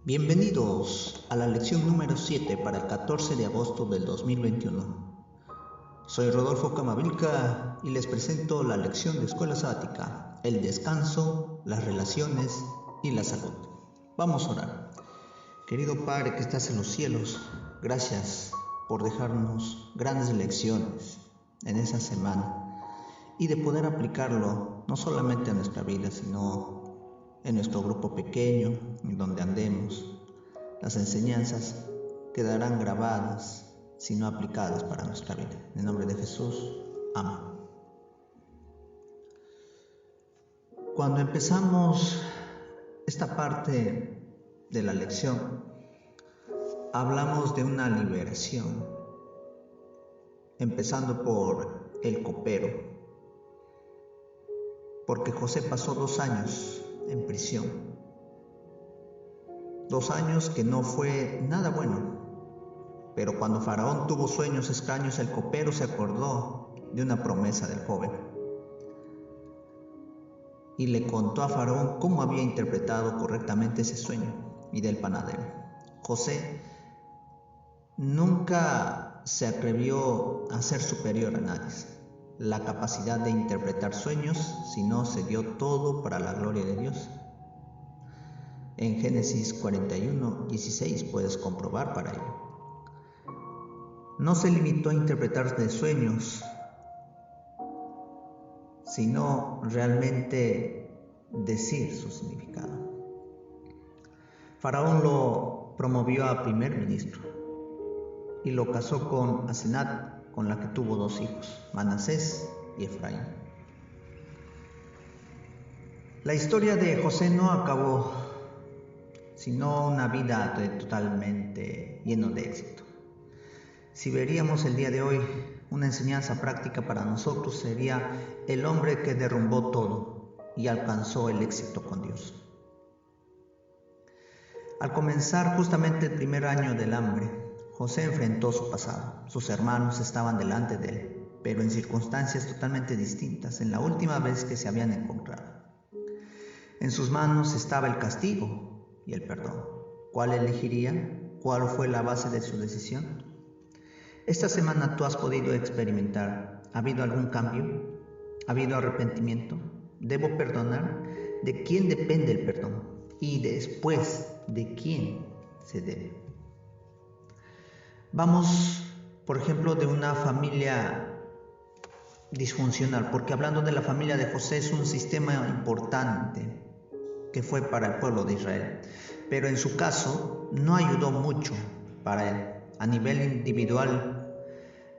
Bienvenidos a la lección número 7 para el 14 de agosto del 2021. Soy Rodolfo Camavilca y les presento la lección de Escuela Sabática, el descanso, las relaciones y la salud. Vamos a orar. Querido Padre que estás en los cielos, gracias por dejarnos grandes lecciones en esa semana y de poder aplicarlo no solamente a nuestra vida, sino en nuestro grupo pequeño, en donde andemos. Las enseñanzas quedarán grabadas, si no aplicadas para nuestra vida. En el nombre de Jesús, amén. Cuando empezamos esta parte de la lección, hablamos de una liberación, empezando por el copero, porque José pasó 2 años en prisión. 2 años que no fue nada bueno, pero cuando Faraón tuvo sueños extraños, el copero se acordó de una promesa del joven y le contó a Faraón cómo había interpretado correctamente ese sueño, y del panadero. José nunca se atrevió a ser superior a nadie, la capacidad de interpretar sueños, sino se dio todo para la gloria de Dios. En Génesis 41:16 puedes comprobar para ello. No se limitó a interpretar de sueños, sino realmente decir su significado. Faraón lo promovió a primer ministro y lo casó con Asenat, con la que tuvo 2 hijos, Manasés y Efraín. La historia de José no acabó, sino una vida totalmente llena de éxito. Si veríamos el día de hoy, una enseñanza práctica para nosotros sería el hombre que derrumbó todo y alcanzó el éxito con Dios. Al comenzar justamente el primer año del hambre, José enfrentó su pasado. Sus hermanos estaban delante de él, pero en circunstancias totalmente distintas en la última vez que se habían encontrado. En sus manos estaba el castigo y el perdón. ¿Cuál elegiría? ¿Cuál fue la base de su decisión? Esta semana tú has podido experimentar. ¿Ha habido algún cambio? ¿Ha habido arrepentimiento? ¿Debo perdonar? ¿De quién depende el perdón? Y después, ¿de quién se debe? Vamos, por ejemplo, de una familia disfuncional, porque hablando de la familia de José es un sistema importante que fue para el pueblo de Israel, pero en su caso no ayudó mucho para él. A nivel individual,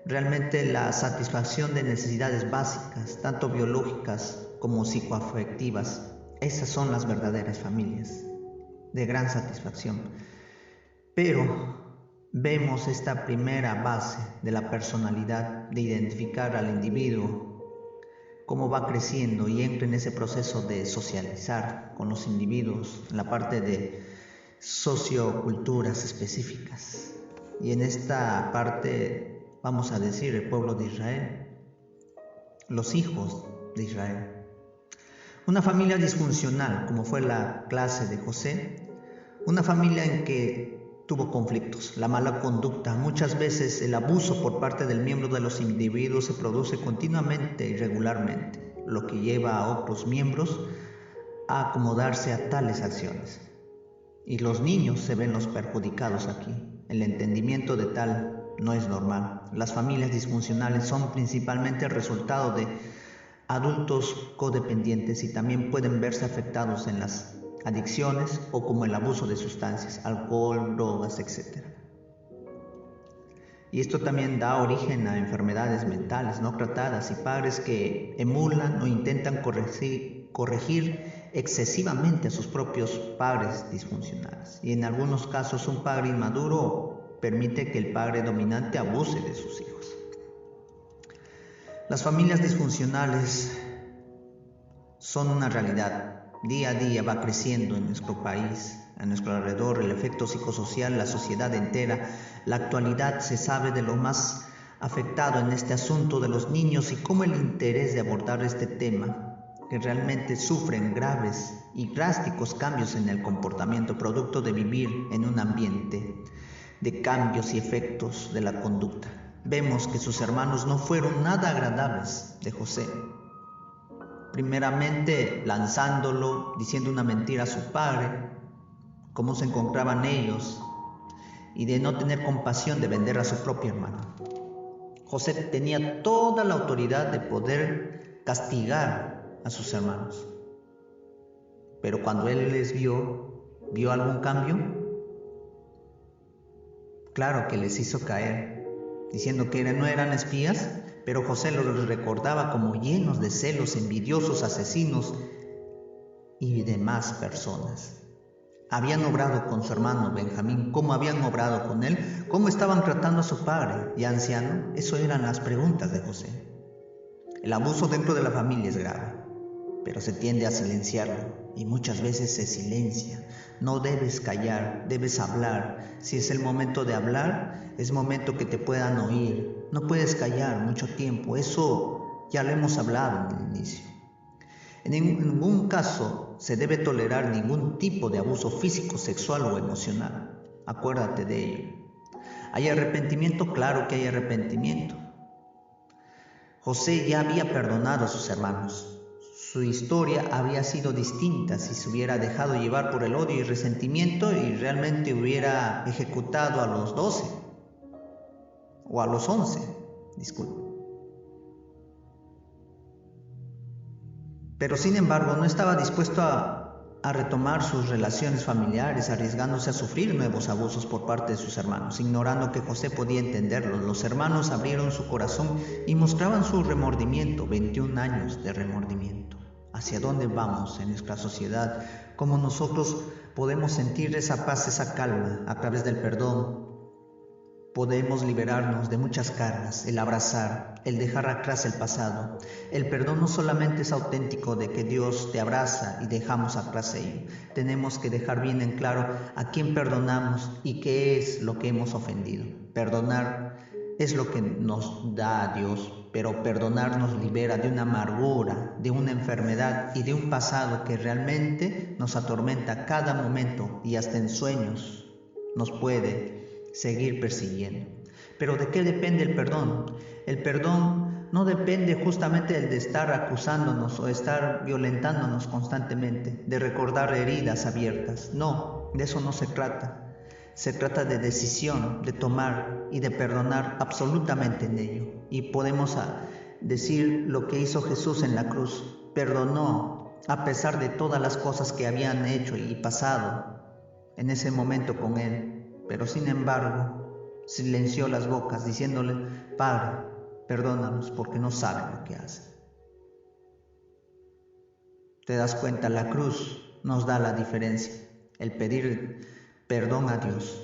realmente la satisfacción de necesidades básicas, tanto biológicas como psicoafectivas, esas son las verdaderas familias de gran satisfacción. Pero vemos esta primera base de la personalidad, de identificar al individuo, cómo va creciendo y entra en ese proceso de socializar con los individuos, en la parte de socioculturas específicas. Y en esta parte, vamos a decir, el pueblo de Israel, los hijos de Israel. Una familia disfuncional, como fue la clase de José, una familia en que tuvo conflictos, la mala conducta, muchas veces el abuso por parte del miembro de los individuos se produce continuamente y regularmente, lo que lleva a otros miembros a acomodarse a tales acciones. Y los niños se ven los perjudicados aquí. El entendimiento de tal no es normal. Las familias disfuncionales son principalmente el resultado de adultos codependientes y también pueden verse afectados en las adicciones o como el abuso de sustancias, alcohol, drogas, etc. Y esto también da origen a enfermedades mentales no tratadas y padres que emulan o intentan corregir excesivamente a sus propios padres disfuncionales. Y en algunos casos un padre inmaduro permite que el padre dominante abuse de sus hijos. Las familias disfuncionales son una realidad. Día a día va creciendo en nuestro país, a nuestro alrededor, el efecto psicosocial, la sociedad entera. La actualidad se sabe de lo más afectado en este asunto de los niños y cómo el interés de abordar este tema que realmente sufren graves y drásticos cambios en el comportamiento producto de vivir en un ambiente de cambios y efectos de la conducta. Vemos que sus hermanos no fueron nada agradables de José. Primeramente lanzándolo, diciendo una mentira a su padre, cómo se encontraban ellos, y de no tener compasión de vender a su propio hermano. José tenía toda la autoridad de poder castigar a sus hermanos. Pero cuando él les ¿vio algún cambio? Claro que les hizo caer, diciendo que no eran espías, pero José los recordaba como llenos de celos, envidiosos, asesinos y demás personas. Habían obrado con su hermano Benjamín, cómo habían obrado con él, cómo estaban tratando a su padre y anciano. Eso eran las preguntas de José. El abuso dentro de la familia es grave, pero se tiende a silenciarlo y muchas veces se silencia. No debes callar, debes hablar. Si es el momento de hablar, es momento que te puedan oír. No puedes callar mucho tiempo, eso ya lo hemos hablado en el inicio. En ningún caso se debe tolerar ningún tipo de abuso físico, sexual o emocional. Acuérdate de ello. ¿Hay arrepentimiento? Claro que hay arrepentimiento. José ya había perdonado a sus hermanos. Su historia había sido distinta si se hubiera dejado llevar por el odio y resentimiento y realmente hubiera ejecutado a los 12 o a los 11, disculpe. Pero sin embargo no estaba dispuesto a retomar sus relaciones familiares, arriesgándose a sufrir nuevos abusos por parte de sus hermanos, ignorando que José podía entenderlo. Los hermanos abrieron su corazón y mostraban su remordimiento, 21 años de remordimiento. ¿Hacia dónde vamos en nuestra sociedad? ¿Cómo nosotros podemos sentir esa paz, esa calma a través del perdón? Podemos liberarnos de muchas cargas, el abrazar, el dejar atrás el pasado. El perdón no solamente es auténtico de que Dios te abraza y dejamos atrás ello. Tenemos que dejar bien en claro a quién perdonamos y qué es lo que hemos ofendido. Perdonar es lo que nos da a Dios, pero perdonar nos libera de una amargura, de una enfermedad y de un pasado que realmente nos atormenta a cada momento y hasta en sueños nos puede seguir persiguiendo. Pero ¿de qué depende el perdón? El perdón no depende justamente de estar acusándonos o estar violentándonos constantemente, de recordar heridas abiertas. No, de eso no se trata. Se trata de decisión, de tomar y de perdonar absolutamente en ello. Y podemos decir lo que hizo Jesús en la cruz. Perdonó a pesar de todas las cosas que habían hecho y pasado en ese momento con él. Pero sin embargo, silenció las bocas diciéndole: Padre, perdónanos porque no saben lo que hacen. ¿Te das cuenta? La cruz nos da la diferencia. El pedir perdón a Dios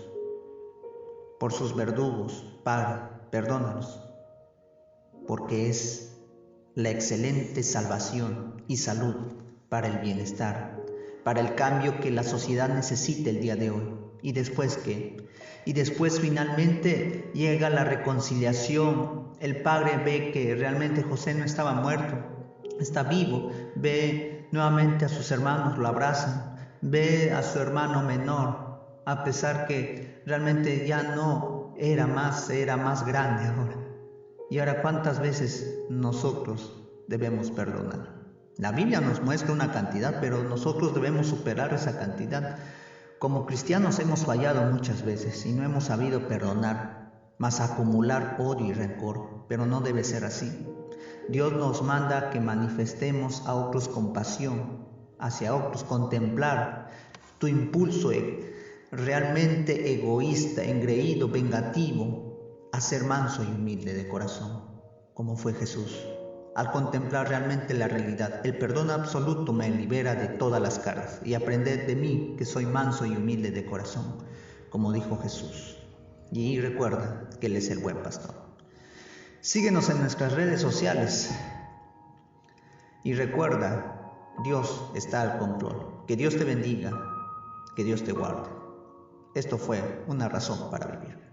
por sus verdugos. Padre, perdónanos, porque es la excelente salvación y salud para el bienestar, para el cambio que la sociedad necesita el día de hoy. ¿Y después qué? Y después finalmente llega la reconciliación. El padre ve que realmente José no estaba muerto, está vivo. Ve nuevamente a sus hermanos, lo abrazan. Ve a su hermano menor, a pesar que realmente ya no era más grande ahora. Y ahora, ¿cuántas veces nosotros debemos perdonar? La Biblia nos muestra una cantidad, pero nosotros debemos superar esa cantidad. Como cristianos hemos fallado muchas veces y no hemos sabido perdonar, más acumular odio y rencor, pero no debe ser así. Dios nos manda que manifestemos a otros compasión, hacia otros, contemplar tu impulso realmente egoísta, engreído, vengativo, a ser manso y humilde de corazón, como fue Jesús. Al contemplar realmente la realidad, el perdón absoluto me libera de todas las cargas y aprended de mí que soy manso y humilde de corazón, como dijo Jesús. Y recuerda que Él es el buen pastor. Síguenos en nuestras redes sociales y recuerda, Dios está al control. Que Dios te bendiga, que Dios te guarde. Esto fue una razón para vivir.